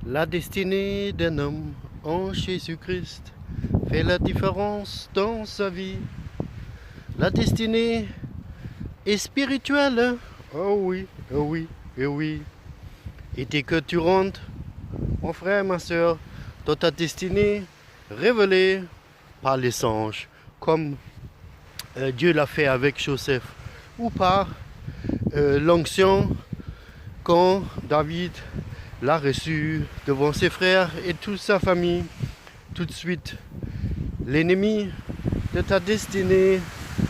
La destinée d'un homme en Jésus-Christ fait la différence dans sa vie. La destinée est spirituelle. Oh oui, oh oui, oh oui. Et dès que tu rentres, mon frère, ma soeur, dans ta destinée révélée par les anges, comme Dieu l'a fait avec Joseph, ou par l'onction quand David l'a reçu devant ses frères et toute sa famille. Tout de suite, l'ennemi de ta destinée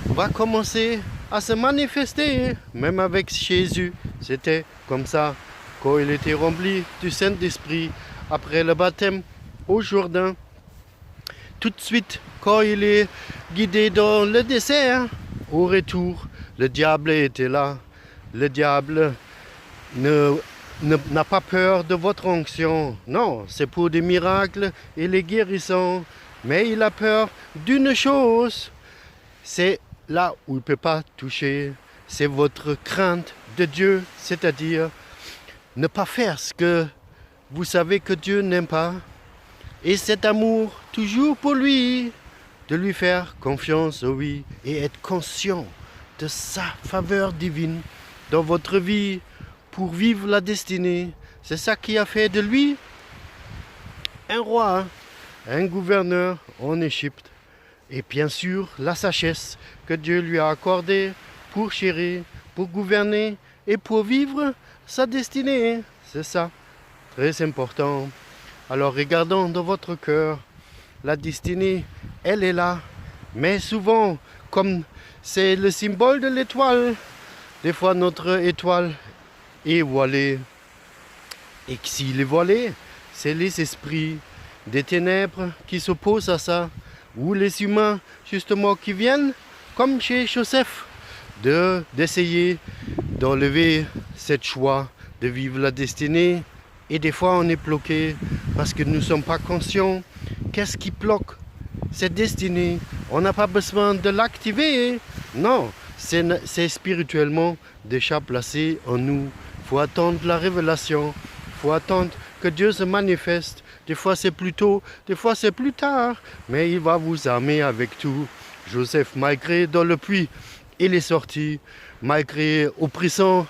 va commencer à se manifester, même avec Jésus. C'était comme ça quand il était rempli du Saint-Esprit après le baptême au Jourdain. Tout de suite, quand il est guidé dans le désert, au retour, le diable était là. Le diable n'a pas peur de votre onction. Non, c'est pour des miracles et les guérissons. Mais il a peur d'une chose. C'est là où il ne peut pas toucher. C'est votre crainte de Dieu, c'est-à-dire ne pas faire ce que vous savez que Dieu n'aime pas. Et cet amour, toujours pour lui, de lui faire confiance, oui, et être conscient de sa faveur divine dans votre vie pour vivre la destinée. C'est ça qui a fait de lui un roi, un gouverneur en Égypte. Et bien sûr, la sagesse que Dieu lui a accordée pour chérir, pour gouverner et pour vivre sa destinée. C'est ça, très important. Alors regardons dans votre cœur, la destinée, elle est là. Mais souvent, comme c'est le symbole de l'étoile, des fois notre étoile est voilée. Et s'il est voilé, c'est les esprits des ténèbres qui s'opposent à ça. Ou les humains, justement, qui viennent, comme chez Joseph, d'essayer d'enlever cette choix de vivre la destinée. Et des fois, on est bloqué parce que nous ne sommes pas conscients. Qu'est-ce qui bloque cette destinée? On n'a pas besoin de l'activer. Non, c'est spirituellement déjà placé en nous. Il faut attendre la révélation. Il faut attendre que Dieu se manifeste. Des fois, c'est plus tôt, des fois, c'est plus tard. Mais il va vous armer avec tout. Joseph, malgré dans le puits, il est sorti. Malgré oppressant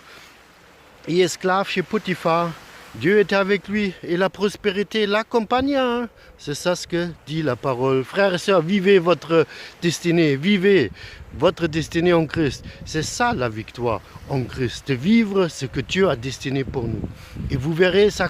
et esclave chez Potiphar, Dieu était avec lui et la prospérité l'accompagna. C'est ça ce que dit la parole. Frères et sœurs, vivez votre destinée, vivez votre destinée en Christ. C'est ça la victoire en Christ, de vivre ce que Dieu a destiné pour nous. Et vous verrez, ça